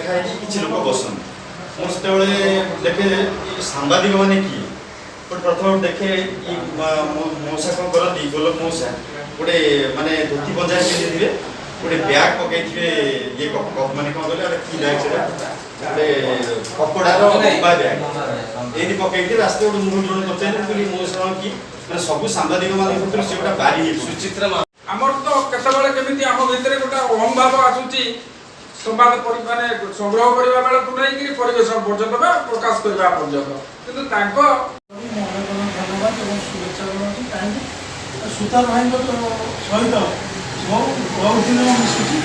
खाई किसी लोक बसन मुझे देखे सांबादिक मैंने किए प्रथम देखे मौसा कौन करती गोलक मौसा गोटे माने धोती पंजा पिंधि गोटे ब्याग पकई ये माने कौन कहले कि बैग गोटे कपड़ार लंबा ब्याग ये पकई रास्ते गोटे मुहूर्त जन पचारे मौसा कि मैंने सब सांबादिक मान सी गोटे बारी सुचित्रा आमर तो केतबेले केमिति आम भितर गोटे अहम भाव आसुची संवाद माने संग्रह करबा बेला तु नै कि परिवेश पर्यंत बा प्रकाश करबा पर्यंत किंतु तांको धन्यवाद और शुभेच्छा सुतार भाई सहित बहुत दिन मिशुची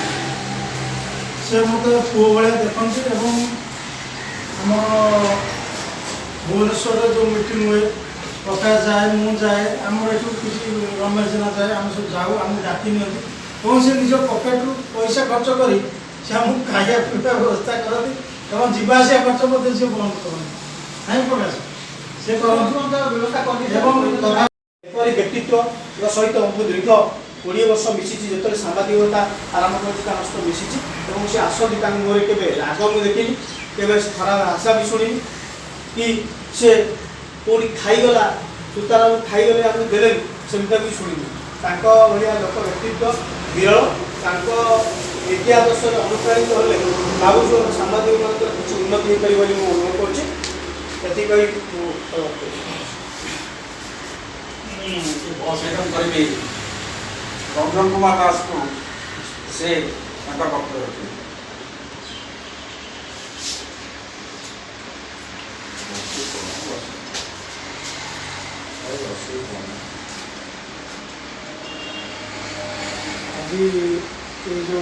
से मत पुओ भाया देखते आम भुवनेश्वर जो मीटिंग हुए प्रकाश जाए मुझे जाए आमर ये किसी रमेश जेना जाए आम सब जाऊ आम डाक नि कौन से निज पकेट पैसा खर्च कर खाया पीवा व्यवस्था करती और जीवासा खर्च से बंद करते नहीं प्रकाश से व्यवस्था व्यक्तित्व सहित दीर्घ 20 वर्ष मिसी जो सांबादिकता आरंभ कर मिसी से आसती मोर के राग मुझे देखी के खराब आशा भी शुणी कि से कौटी खाईगला सुतार खाईगले आम दे सेमता भी शुणी भाया लोक व्यक्तित्व विरल इतिहास अनुप्राणित होले भावुँ सांबादिक मान किसी उन्नति हो पार अनुरोध कर रंजन कुमार दास को से वक्तव्य रखे अभी ये जो